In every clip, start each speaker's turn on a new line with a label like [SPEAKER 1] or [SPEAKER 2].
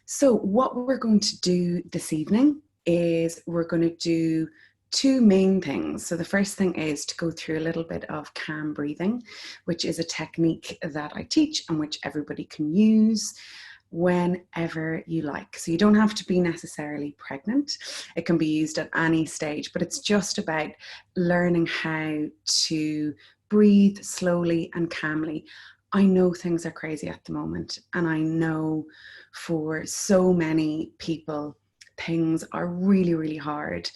[SPEAKER 1] So what we're going to do this evening is we're going to do two main things. So the first thing is to go through a little bit of calm breathing, which is a technique that I teach and which everybody can use whenever you like. So you don't have to be necessarily pregnant. It can be used at any stage, but it's just about learning how to breathe slowly and calmly. I know things are crazy at the moment, and I know for so many people, things are really, really hard,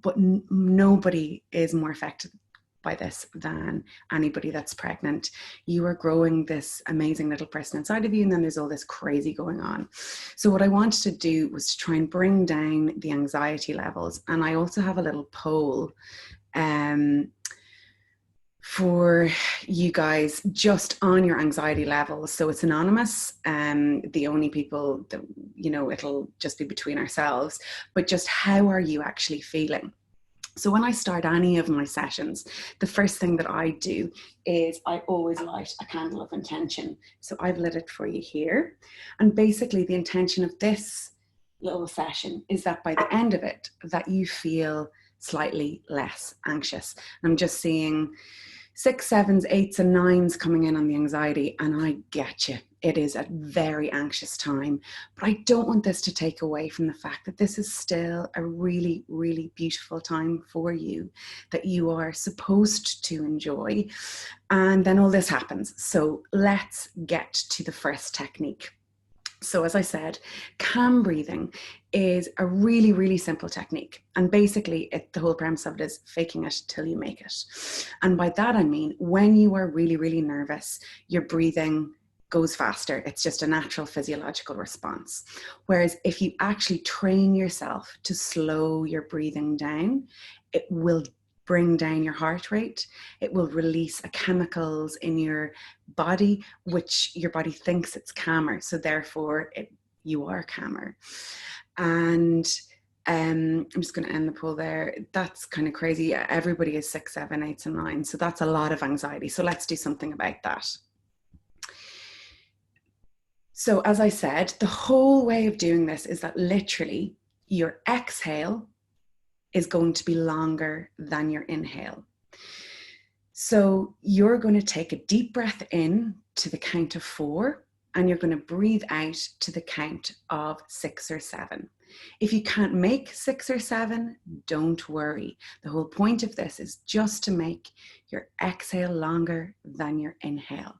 [SPEAKER 1] but nobody is more affected by this than anybody that's pregnant. You are growing this amazing little person inside of you, and then there's all this crazy going on. So what I wanted to do was to try and bring down the anxiety levels. And I also have a little poll for you guys just on your anxiety levels. So it's anonymous. The only people that, it'll just be between ourselves, but just how are you actually feeling? So when I start any of my sessions, the first thing that I do is I always light a candle of intention. So I've lit it for you here. And basically the intention of this little session is that by the end of it, that you feel slightly less anxious. I'm just seeing 6, 7s, 8s and 9s coming in on the anxiety, and I get you. It is a very anxious time, but I don't want this to take away from the fact that this is still a really, really beautiful time for you that you are supposed to enjoy. And then all this happens. So let's get to the first technique. So as I said, calm breathing is a really, really simple technique. And basically the whole premise of it is faking it till you make it. And by that, I mean, when you are really, really nervous, your breathing goes faster. It's just a natural physiological response. Whereas if you actually train yourself to slow your breathing down, it will bring down your heart rate. It will release chemicals in your body, which your body thinks it's calmer. So therefore, you are calmer. And I'm just going to end the poll there. That's kind of crazy. Everybody is 6, 7, 8 and 9. So that's a lot of anxiety. So let's do something about that. So as I said, the whole way of doing this is that literally your exhale is going to be longer than your inhale. So you're going to take a deep breath in to the count of 4, and you're going to breathe out to the count of 6 or 7. If you can't make 6 or 7, don't worry. The whole point of this is just to make your exhale longer than your inhale.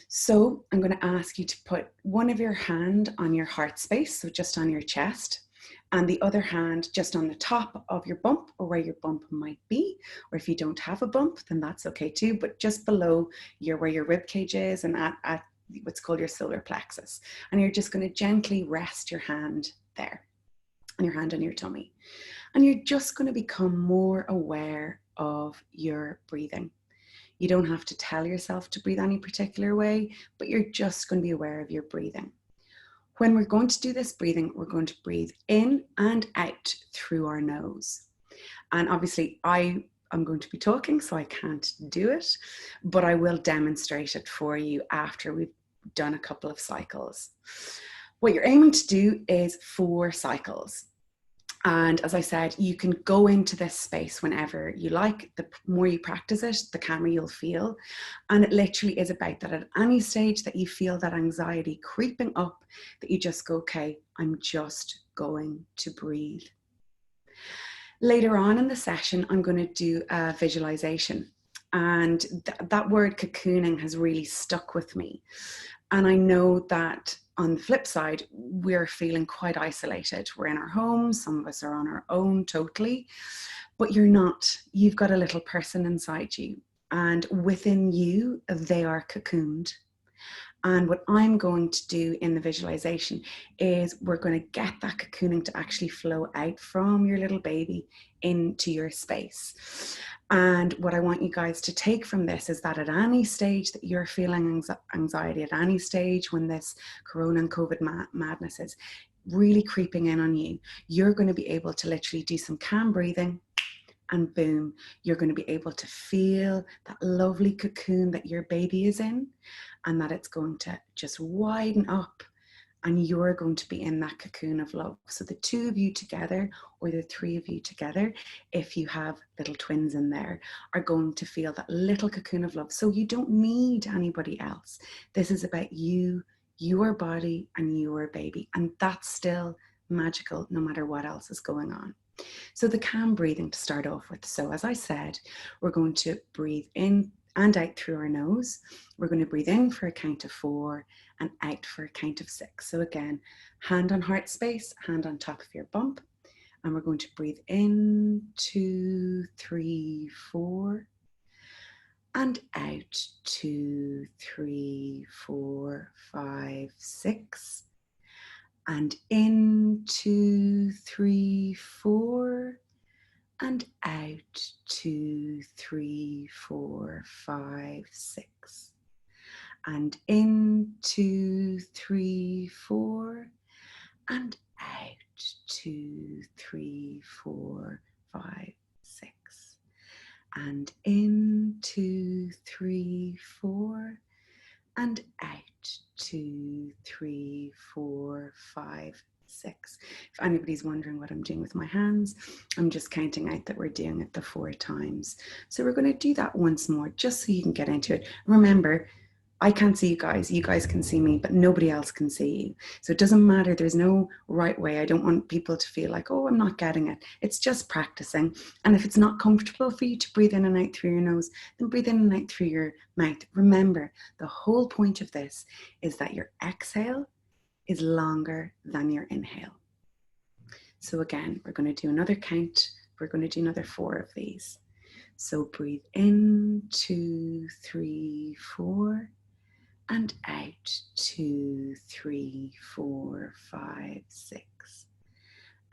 [SPEAKER 1] So I'm going to ask you to put one of your hand on your heart space, so just on your chest, and the other hand just on the top of your bump, or where your bump might be. Or if you don't have a bump, then that's okay too, but just below where your rib cage is, and at what's called your solar plexus. And you're just going to gently rest your hand there, and your hand on your tummy. And you're just going to become more aware of your breathing. You don't have to tell yourself to breathe any particular way, but you're just going to be aware of your breathing. When we're going to do this breathing, we're going to breathe in and out through our nose. And obviously I'm going to be talking, so I can't do it, but I will demonstrate it for you after we've done a couple of cycles. What you're aiming to do is 4 cycles. And as I said, you can go into this space whenever you like. The more you practice it, the calmer you'll feel. And it literally is about that at any stage that you feel that anxiety creeping up, that you just go, okay, I'm just going to breathe. Later on in the session, I'm going to do a visualization. And that word cocooning has really stuck with me. And I know that on the flip side, we're feeling quite isolated. We're in our homes. Some of us are on our own totally, but you're not. You've got a little person inside you, and within you, they are cocooned. And what I'm going to do in the visualization is we're going to get that cocooning to actually flow out from your little baby into your space. And what I want you guys to take from this is that at any stage that you're feeling anxiety, at any stage when this corona and COVID madness is really creeping in on you, you're going to be able to literally do some calm breathing, and boom, you're going to be able to feel that lovely cocoon that your baby is in, and that it's going to just widen up and you're going to be in that cocoon of love. So the two of you together, or the three of you together, if you have little twins in there, are going to feel that little cocoon of love. So you don't need anybody else. This is about you, your body, and your baby. And that's still magical no matter what else is going on. So the calm breathing to start off with. So as I said, we're going to breathe in and out through our nose. We're going to breathe in for a count of 4 and out for a count of 6. So again, hand on heart space, hand on top of your bump. And we're going to breathe in 2, 3, 4. And out 2, 3, 4, 5, 6. And in 2, 3, 4. And out 2, 3, 4, 5, 6. And in 2, 3, 4. And out 2, 3, 4, 5, 6. And in 2, 3, 4. And out 2, 3, 4, 5, 6. If anybody's wondering what I'm doing with my hands, I'm just counting out that we're doing it the 4 times. So we're going to do that once more, just so you can get into it. Remember, I can't see you guys can see me, but nobody else can see you. So it doesn't matter, there's no right way. I don't want people to feel like, oh, I'm not getting it. It's just practicing. And if it's not comfortable for you to breathe in and out through your nose, then breathe in and out through your mouth. Remember, the whole point of this is that your exhale is longer than your inhale. So again, we're going to do another count. We're going to do another 4 of these. So breathe in, 2, 3, 4. And out 2, 3, 4, 5, 6.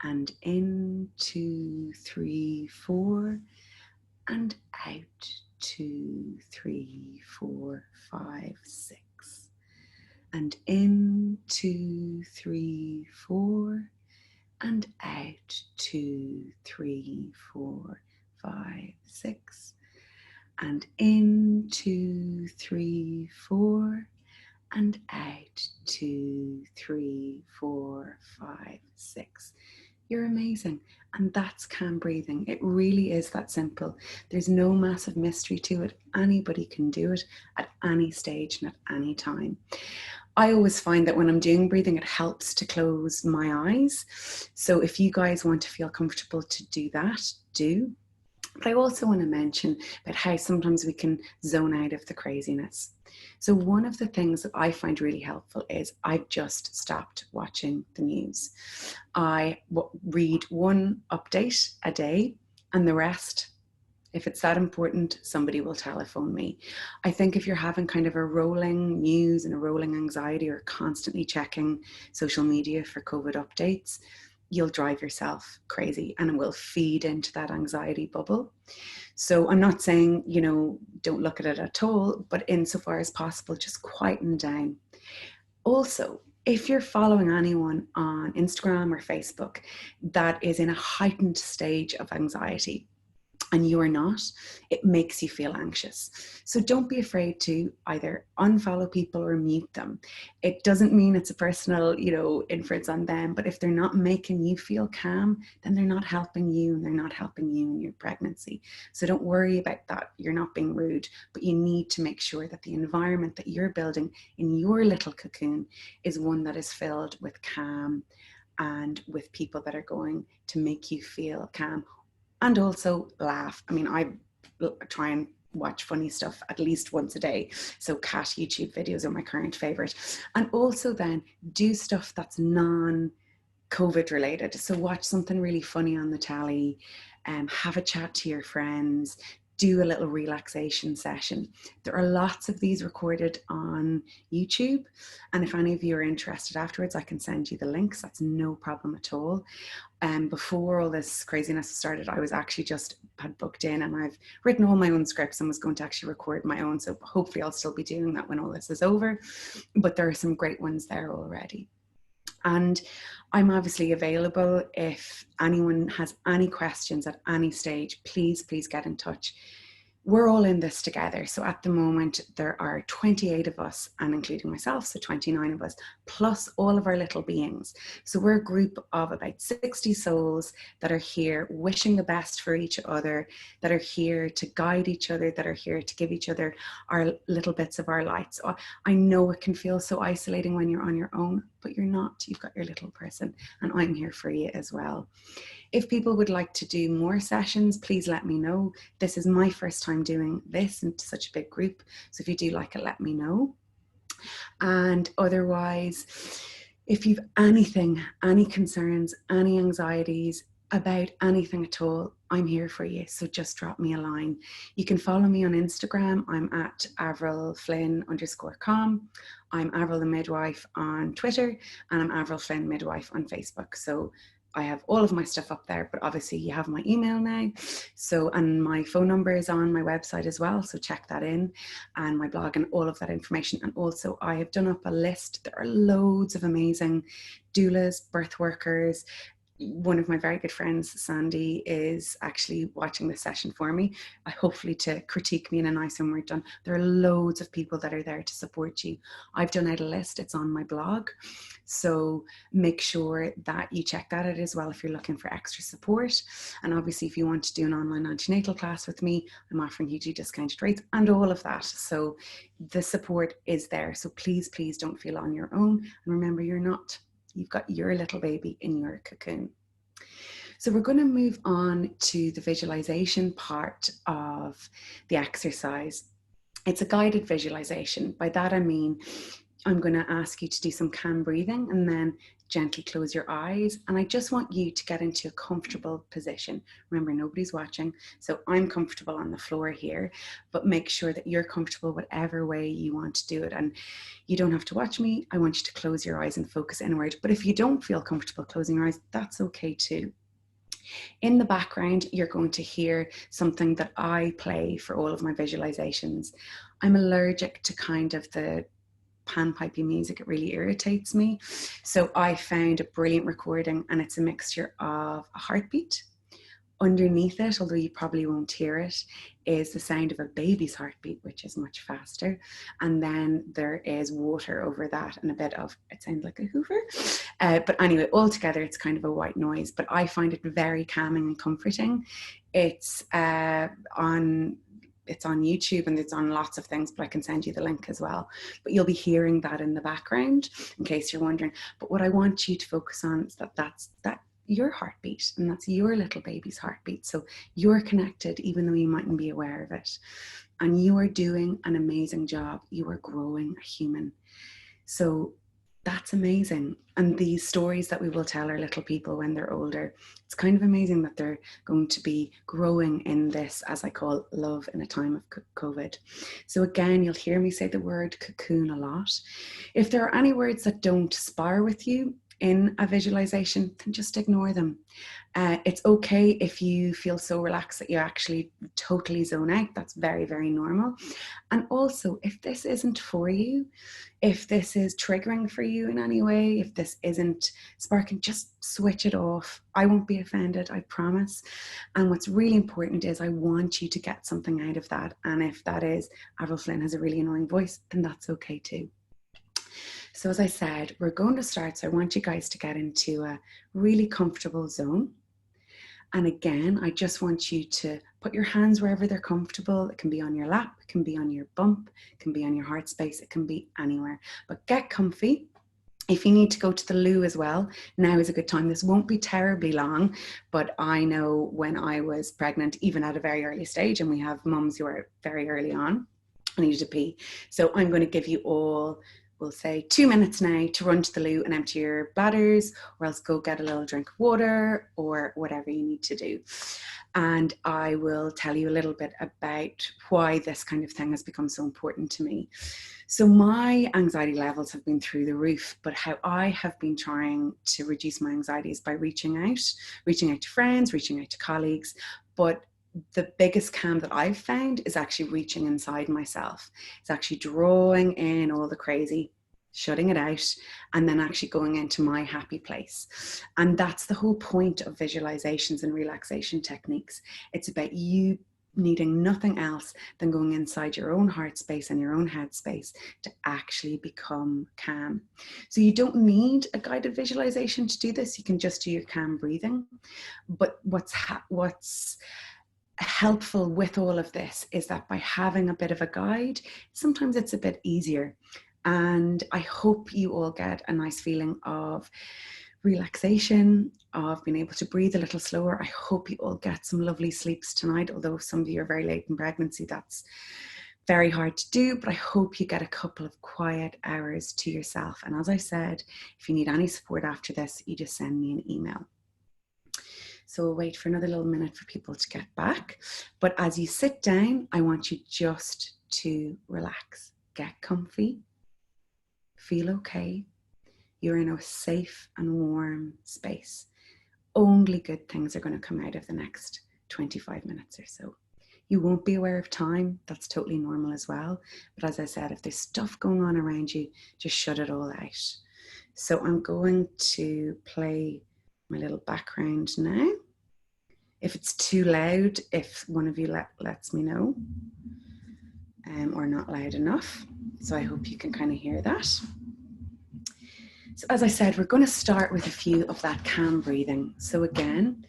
[SPEAKER 1] And in 2, 3, 4. And out 2, 3, 4, 5, 6. And in 2, 3, 4. And out 2, 3, 4, 5, 6. And in 2, 3, 4. And out 2, 3, 4, 5, 6. You're amazing. And that's calm breathing. It really is that simple. There's no massive mystery to it. Anybody can do it at any stage and at any time. I always find that when I'm doing breathing, it helps to close my eyes. So if you guys want to feel comfortable to do that, do. But I also want to mention about how sometimes we can zone out of the craziness. So one of the things that I find really helpful is I've just stopped watching the news. I read one update a day, and the rest, if it's that important, somebody will telephone me. I think if you're having kind of a rolling news and a rolling anxiety, or constantly checking social media for COVID updates, you'll drive yourself crazy, and it will feed into that anxiety bubble. So I'm not saying, don't look at it at all, but insofar as possible, just quieten down. Also, if you're following anyone on Instagram or Facebook that is in a heightened stage of anxiety, and you are not, it makes you feel anxious. So don't be afraid to either unfollow people or mute them. It doesn't mean it's a personal, inference on them, but if they're not making you feel calm, then they're not helping you, and they're not helping you in your pregnancy. So don't worry about that. You're not being rude, but you need to make sure that the environment that you're building in your little cocoon is one that is filled with calm and with people that are going to make you feel calm. And also laugh. I mean, I try and watch funny stuff at least once a day. So cat YouTube videos are my current favorite. And also then do stuff that's non-COVID related. So watch something really funny on the telly, have a chat to your friends, do a little relaxation session. There are lots of these recorded on YouTube. And if any of you are interested afterwards, I can send you the links. That's no problem at all. Before all this craziness started, I was actually had booked in, and I've written all my own scripts and was going to actually record my own. So hopefully I'll still be doing that when all this is over. But there are some great ones there already. And I'm obviously available. If anyone has any questions at any stage, please get in touch. we're all in this together. So at the moment, there are 28 of us, and including myself, so 29 of us, plus all of our little beings. So we're a group of about 60 souls that are here wishing the best for each other, that are here to guide each other, that are here to give each other our little bits of our light. So I know it can feel so isolating when you're on your own, but you're not. You've got your little person, and I'm here for you as well. If people would like to do more sessions, please let me know. This is my first time doing this in such a big group. So if you do like it, let me know. And otherwise, if you've anything, any concerns, any anxieties about anything at all, I'm here for you. So just drop me a line. You can follow me on Instagram. I'm at Avril Flynn _com. I'm Avril the Midwife on Twitter, and I'm Avril Flynn Midwife on Facebook. So I have all of my stuff up there, but obviously you have my email now. So, and my phone number is on my website as well. So check that in, and my blog and all of that information. And also I have done up a list. There are loads of amazing doulas, birth workers. One of my very good friends, Sandy, is actually watching this session for me, hopefully to critique me in a nice and we're done. There are loads of people that are there to support you. I've done out a list, it's on my blog. So make sure that you check that out as well if you're looking for extra support. And obviously if you want to do an online antenatal class with me, I'm offering hugely discounted rates and all of that. So the support is there. So please, please don't feel on your own. And remember, you're not. You've got your little baby in your cocoon. So we're going to move on to the visualization part of the exercise. It's a guided visualization. By that I mean, I'm going to ask you to do some calm breathing and then gently close your eyes. And I just want you to get into a comfortable position. Remember, nobody's watching. So I'm comfortable on the floor here, but make sure that you're comfortable whatever way you want to do it. And you don't have to watch me. I want you to close your eyes and focus inward. But if you don't feel comfortable closing your eyes, that's okay too. In the background, you're going to hear something that I play for all of my visualizations. I'm allergic to kind of the panpipey music. It really irritates me. So I found a brilliant recording, and it's a mixture of a heartbeat. Underneath it, although you probably won't hear it, is the sound of a baby's heartbeat, which is much faster. And then there is water over that and a bit of, it sounds like a hoover. But anyway, altogether, it's kind of a white noise, but I find it very calming and comforting. It's on YouTube and it's on lots of things, but I can send you the link as well. But you'll be hearing that in the background in case you're wondering. But what I want you to focus on is that's your heartbeat, and that's your little baby's heartbeat. So you're connected even though you mightn't be aware of it. And you are doing an amazing job. You are growing a human. So that's amazing. And these stories that we will tell our little people when they're older, it's kind of amazing that they're going to be growing in this, as I call, love in a time of COVID. So again, you'll hear me say the word cocoon a lot. If there are any words that don't spar with you in a visualization, then just ignore them. It's okay if you feel so relaxed that you actually totally zone out. That's very, very normal. And also, if this isn't for you, if this is triggering for you in any way, if this isn't sparking, just switch it off. I won't be offended, I promise. And what's really important is I want you to get something out of that. And if that is Avril Flynn has a really annoying voice, then that's okay too. So as I said, we're going to start. So I want you guys to get into a really comfortable zone. And again, I just want you to put your hands wherever they're comfortable. It can be on your lap, it can be on your bump, it can be on your heart space, it can be anywhere. But get comfy. If you need to go to the loo as well, now is a good time. This won't be terribly long, but I know when I was pregnant, even at a very early stage, and we have mums who are very early on, I needed to pee. So I'm going to give you all, we'll say 2 minutes now to run to the loo and empty your bladders, or else go get a little drink of water or whatever you need to do. And I will tell you a little bit about why this kind of thing has become so important to me. So my anxiety levels have been through the roof, but how I have been trying to reduce my anxiety is by reaching out to friends, reaching out to colleagues. But the biggest calm that I've found is actually reaching inside myself. It's actually drawing in all the crazy, shutting it out, and then actually going into my happy place. And that's the whole point of visualizations and relaxation techniques. It's about you needing nothing else than going inside your own heart space and your own head space to actually become calm. So you don't need a guided visualization to do this. You can just do your calm breathing. But what's helpful with all of this is that by having a bit of a guide, sometimes it's a bit easier. And I hope you all get a nice feeling of relaxation, of being able to breathe a little slower. I hope you all get some lovely sleeps tonight, although some of you are very late in pregnancy. That's very hard to do, but I hope you get a couple of quiet hours to yourself. And as I said, if you need any support after this, you just send me an email. So we'll wait for another little minute for people to get back. But as you sit down, I want you just to relax. Get comfy. Feel okay. You're in a safe and warm space. Only good things are going to come out of the next 25 minutes or so. You won't be aware of time. That's totally normal as well. But as I said, if there's stuff going on around you, just shut it all out. So I'm going to play my little background now. If it's too loud, if one of you lets me know, or not loud enough. So I hope you can kind of hear that. So as I said, we're going to start with a few of that calm breathing. So again,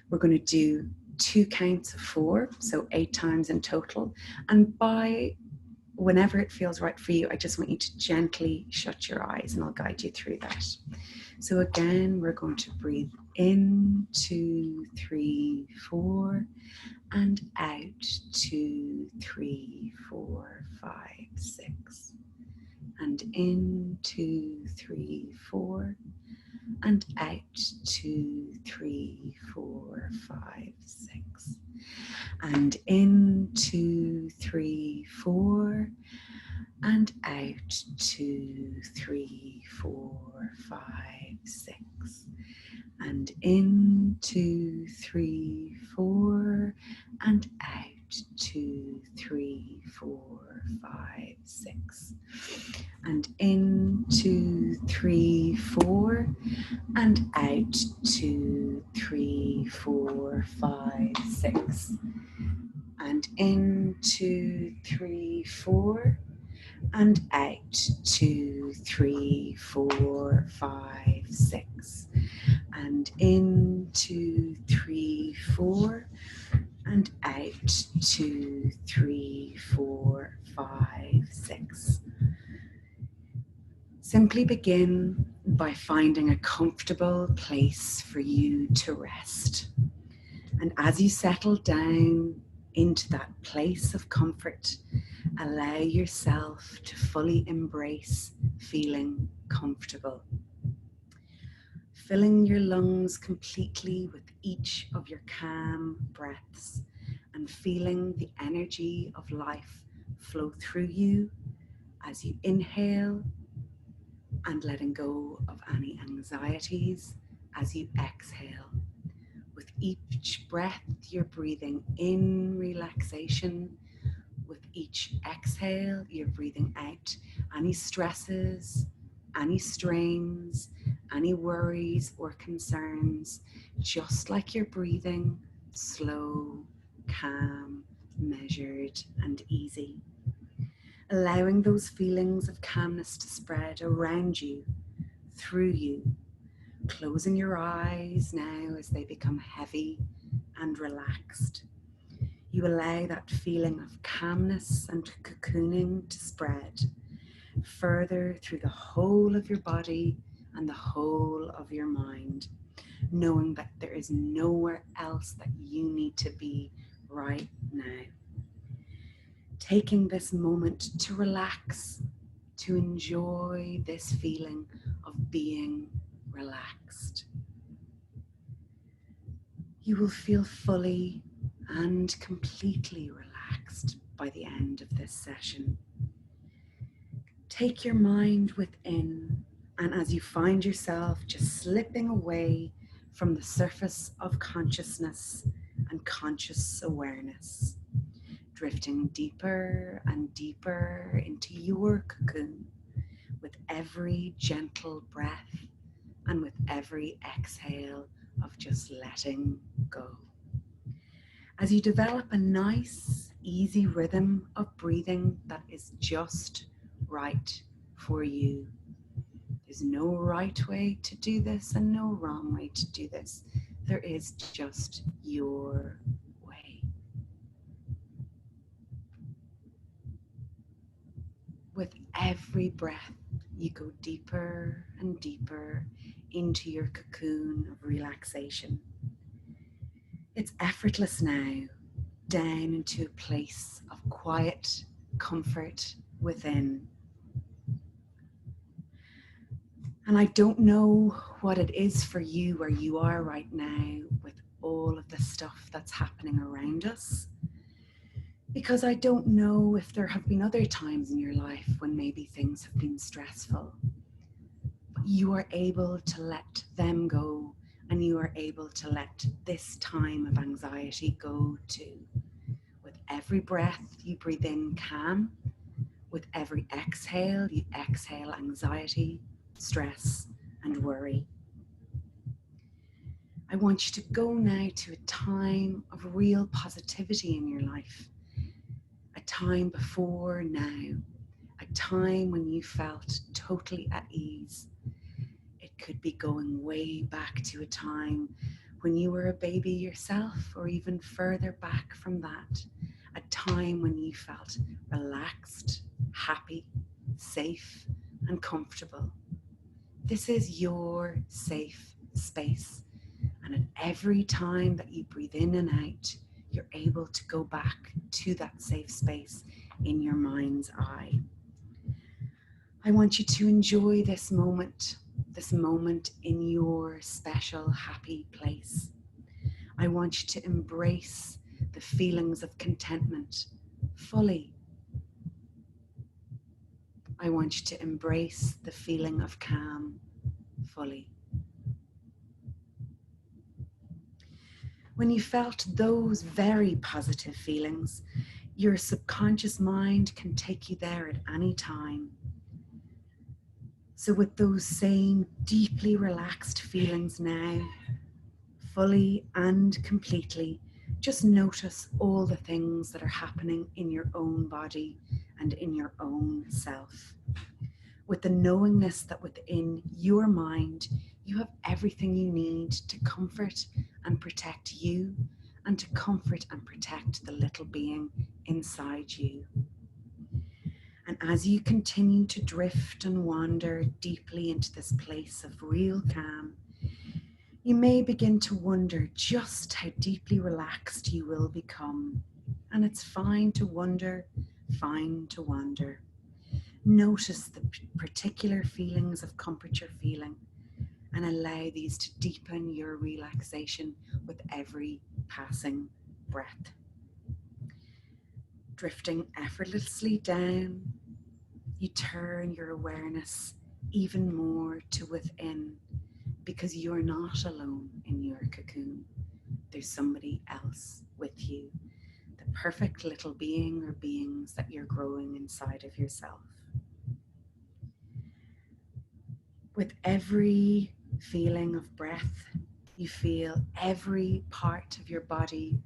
[SPEAKER 1] we're going to do 2 counts of 4, so 8 times in total. And by whenever it feels right for you, I just want you to gently shut your eyes and I'll guide you through that. So again, we're going to breathe in, 2, 3, 4, and out, 2, 3, 4, 5, 6. And in, 2, 3, 4, and out, 2, 3, 4, 5, 6. And in, 2, 3, 4, and out, 2, 3, 4, 5, 6. And in, 2, 3, 4, and out, 2, 3, 4, 5, 6. And in, 2, 3, 4, and out, 2, 3, 4, 5, 6. And in, 2, 3, 4, and out, 2, 3, 4, 5, 6. And in, 2, 3, 4, and out, 2, 3, 4, 5, 6. Simply begin by finding a comfortable place for you to rest. And as you settle down into that place of comfort, allow yourself to fully embrace feeling comfortable. Filling your lungs completely with each of your calm breaths and feeling the energy of life flow through you as you inhale, and letting go of any anxieties as you exhale. With each breath, you're breathing in relaxation. With each exhale, you're breathing out any stresses, any strains, any worries or concerns, just like you're breathing, slow, calm, measured, and easy. Allowing those feelings of calmness to spread around you, through you, closing your eyes now as they become heavy and relaxed. You allow that feeling of calmness and cocooning to spread further through the whole of your body and the whole of your mind, knowing that there is nowhere else that you need to be right now. Taking this moment to relax, to enjoy this feeling of being relaxed. You will feel fully and completely relaxed by the end of this session. Take your mind within, and as you find yourself just slipping away from the surface of consciousness and conscious awareness, drifting deeper and deeper into your cocoon with every gentle breath and with every exhale of just letting go. As you develop a nice, easy rhythm of breathing that is just right for you. There's no right way to do this and no wrong way to do this. There is just your way. With every breath, you go deeper and deeper into your cocoon of relaxation. It's effortless now, down into a place of quiet comfort within. And I don't know what it is for you where you are right now with all of the stuff that's happening around us, because I don't know if there have been other times in your life when maybe things have been stressful. But you are able to let them go, and you are able to let this time of anxiety go too. With every breath, you breathe in calm. With every exhale, you exhale anxiety, stress, and worry. I want you to go now to a time of real positivity in your life. A time before now. A time when you felt totally at ease. It could be going way back to a time when you were a baby yourself, or even further back from that. A time when you felt relaxed, happy, safe, and comfortable. This is your safe space. And at every time that you breathe in and out, you're able to go back to that safe space in your mind's eye. I want you to enjoy this moment in your special, happy place. I want you to embrace the feelings of contentment fully. I want you to embrace the feeling of calm fully. When you felt those very positive feelings, your subconscious mind can take you there at any time. So with those same deeply relaxed feelings now, fully and completely, just notice all the things that are happening in your own body and in your own self. With the knowingness that within your mind, you have everything you need to comfort and protect you, and to comfort and protect the little being inside you. And as you continue to drift and wander deeply into this place of real calm, you may begin to wonder just how deeply relaxed you will become. And it's fine to wonder, fine to wander. Notice the particular feelings of comfort you're feeling, and allow these to deepen your relaxation with every passing breath. Drifting effortlessly down, you turn your awareness even more to within, because you're not alone in your cocoon. There's somebody else with you, the perfect little being or beings that you're growing inside of yourself. With every feeling of breath, you feel every part of your body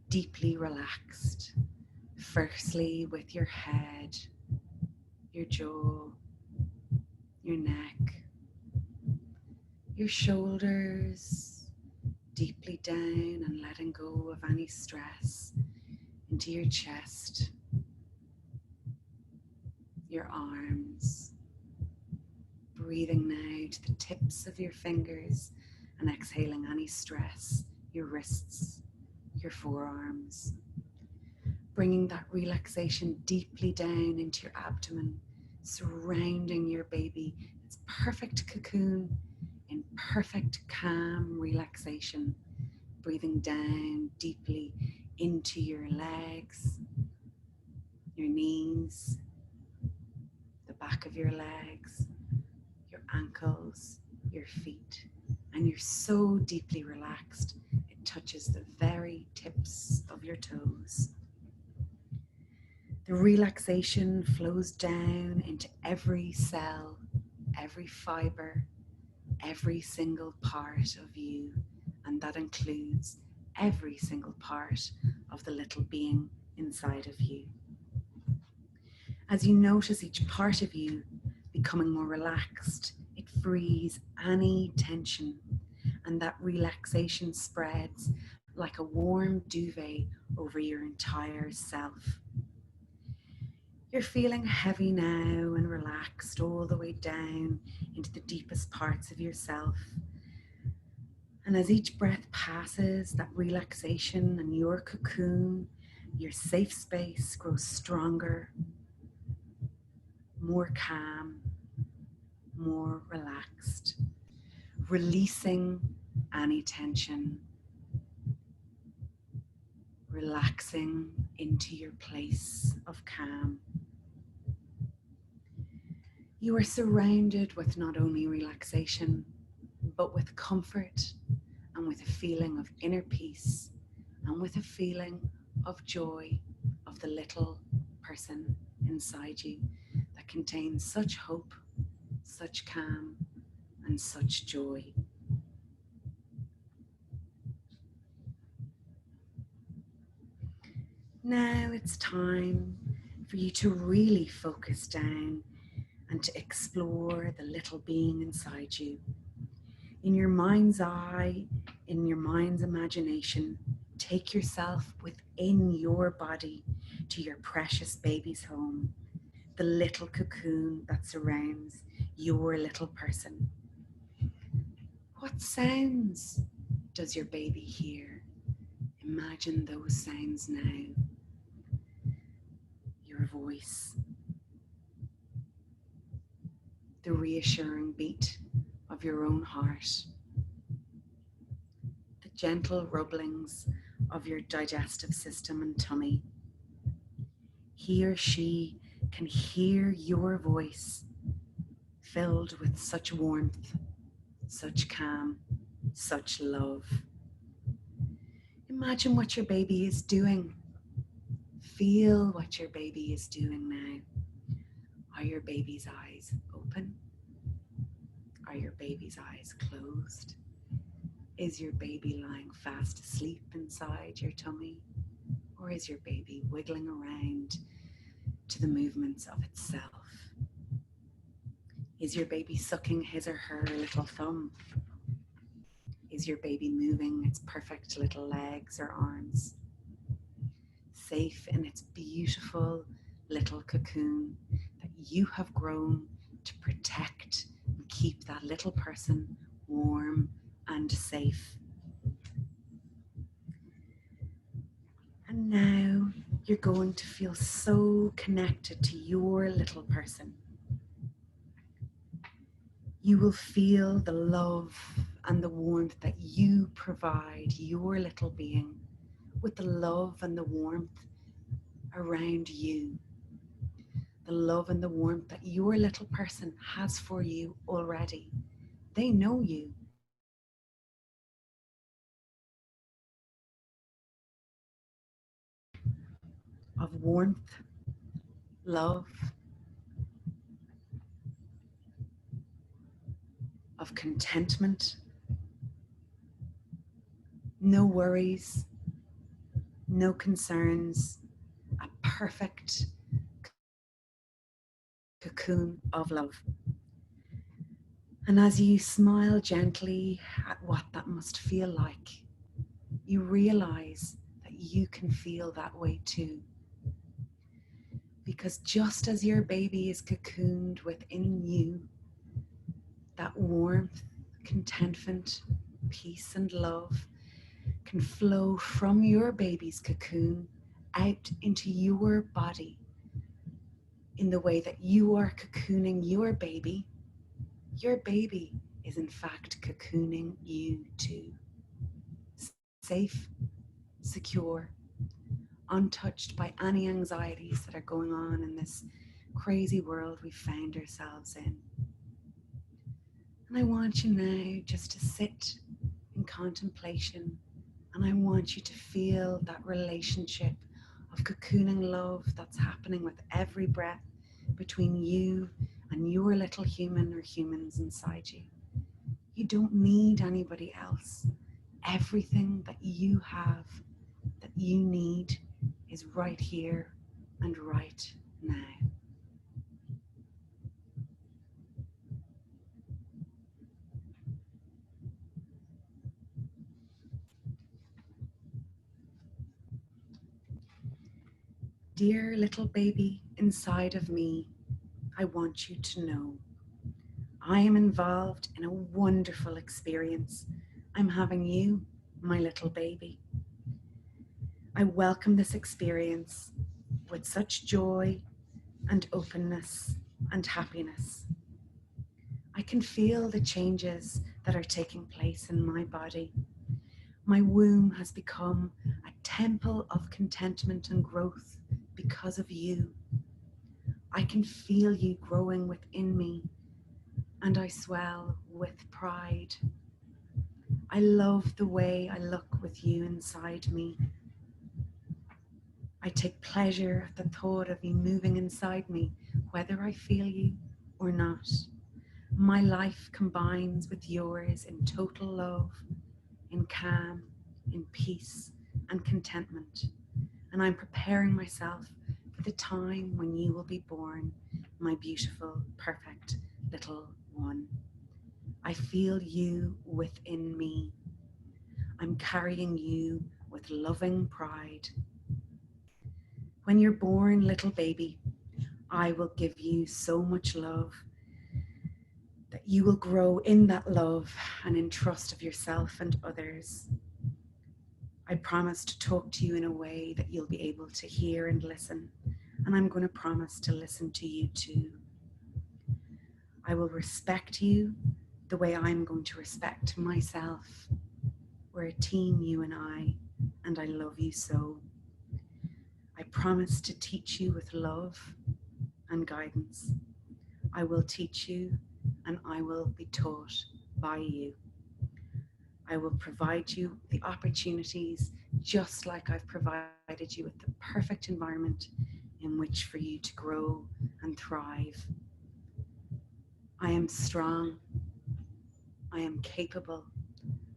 [SPEAKER 1] deeply relaxed. Firstly, with your head, your jaw, your neck, your shoulders, deeply down and letting go of any stress into your chest, your arms, breathing now to the tips of your fingers and exhaling any stress, your wrists, your forearms, bringing that relaxation deeply down into your abdomen, surrounding your baby. It's perfect cocoon in perfect calm relaxation, breathing down deeply into your legs, your knees, the back of your legs, your ankles, your feet, and you're so deeply relaxed it touches the very tips of your toes. The relaxation flows down into every cell, every fiber, every single part of you, and that includes every single part of the little being inside of you. As you notice each part of you becoming more relaxed, it frees any tension, and that relaxation spreads like a warm duvet over your entire self. You're feeling heavy now and relaxed all the way down into the deepest parts of yourself. And as each breath passes, that relaxation and your cocoon, your safe space grows stronger, more calm, more relaxed, releasing any tension, relaxing into your place of calm. You are surrounded with not only relaxation, but with comfort and with a feeling of inner peace and with a feeling of joy of the little person inside you that contains such hope, such calm, and such joy. Now it's time for you to really focus down and to explore the little being inside you. In your mind's eye, in your mind's imagination, take yourself within your body to your precious baby's home, the little cocoon that surrounds your little person. What sounds does your baby hear? Imagine those sounds now. Your voice, the reassuring beat of your own heart, the gentle rubblings of your digestive system and tummy. He or she can hear your voice filled with such warmth, such calm, such love. Imagine what your baby is doing. Feel what your baby is doing now. Are your baby's eyes open? Are your baby's eyes closed? Is your baby lying fast asleep inside your tummy? Or is your baby wiggling around to the movements of itself? Is your baby sucking his or her little thumb? Is your baby moving its perfect little legs or arms? Safe in its beautiful little cocoon that you have grown to protect and keep that little person warm and safe. And now you're going to feel so connected to your little person. You will feel the love and the warmth that you provide your little being with the love and the warmth around you. The love and the warmth that your little person has for you already. They know you. Of warmth, love, of contentment, no worries, no concerns, a perfect cocoon of love. And as you smile gently at what that must feel like, you realize that you can feel that way too. Because just as your baby is cocooned within you, that warmth, contentment, peace, and love can flow from your baby's cocoon out into your body in the way that you are cocooning your baby. Your baby is in fact cocooning you too. Safe, secure, untouched by any anxieties that are going on in this crazy world we found ourselves in. And I want you now just to sit in contemplation, and I want you to feel that relationship of cocooning love that's happening with every breath between you and your little human or humans inside you. You don't need anybody else. everything that you have, that you need, is right here and right now. Dear little baby inside of me, I want you to know I am involved in a wonderful experience. I'm having you, my little baby. I welcome this experience with such joy and openness and happiness. I can feel the changes that are taking place in my body. My womb has become a temple of contentment and growth because of you. I can feel you growing within me, and I swell with pride. I love the way I look with you inside me. I take pleasure at the thought of you moving inside me, whether I feel you or not. My life combines with yours in total love, in calm, in peace and contentment. And I'm preparing myself for the time when you will be born, my beautiful, perfect little one. I feel you within me. I'm carrying you with loving pride. When you're born, little baby, I will give you so much love that you will grow in that love and in trust of yourself and others. I promise to talk to you in a way that you'll be able to hear and listen, and I'm going to promise to listen to you too. I will respect you the way I'm going to respect myself. We're a team, you and I love you so. I promise to teach you with love and guidance. I will teach you and I will be taught by you. I will provide you the opportunities just like I've provided you with the perfect environment in which for you to grow and thrive. I am strong. I am capable.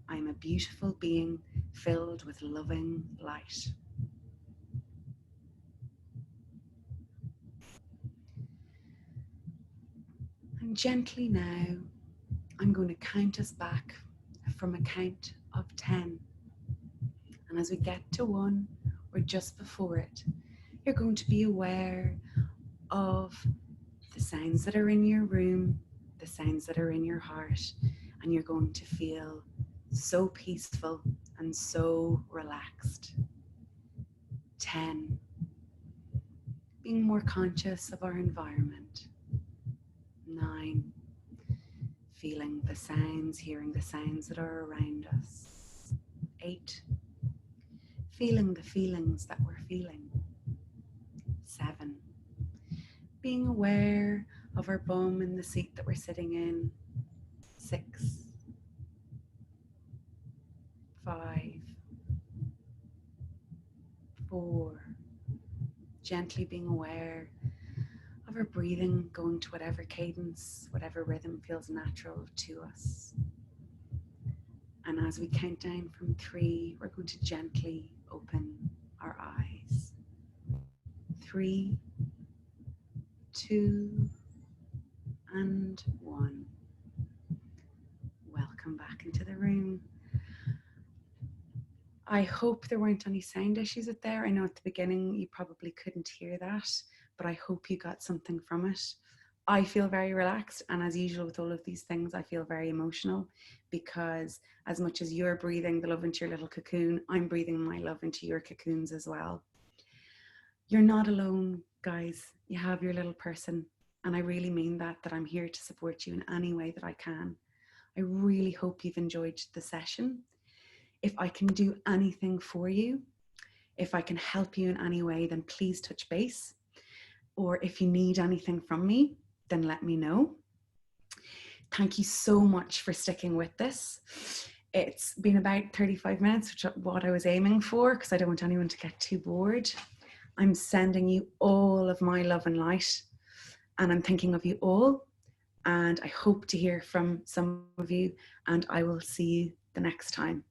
[SPEAKER 1] I am a beautiful being filled with loving light. And gently now, I'm going to count us back from a count of 10. And as we get to 1 or just before it, you're going to be aware of the sounds that are in your room, the sounds that are in your heart, and you're going to feel so peaceful and so relaxed. 10, being more conscious of our environment. 9, feeling the sounds, hearing the sounds that are around us. 8, feeling the feelings that we're feeling. 7, being aware of our bum in the seat that we're sitting in. 6, 5, 4, gently being aware of our breathing, going to whatever cadence, whatever rhythm feels natural to us. And as we count down from 3, we're going to gently open our eyes. 3, 2, and 1. Welcome back into the room. I hope there weren't any sound issues out there. I know at the beginning you probably couldn't hear that, but I hope you got something from it. I feel very relaxed, and as usual with all of these things, I feel very emotional because as much as you're breathing the love into your little cocoon, I'm breathing my love into your cocoons as well. You're not alone, guys. You have your little person, and I really mean that I'm here to support you in any way that I can. I really hope you've enjoyed the session. If I can do anything for you, if I can help you in any way, then please touch base. Or if you need anything from me, then let me know. Thank you so much for sticking with this. It's been about 35 minutes, which is what I was aiming for, because I don't want anyone to get too bored. I'm sending you all of my love and light, and I'm thinking of you all. And I hope to hear from some of you, and I will see you the next time.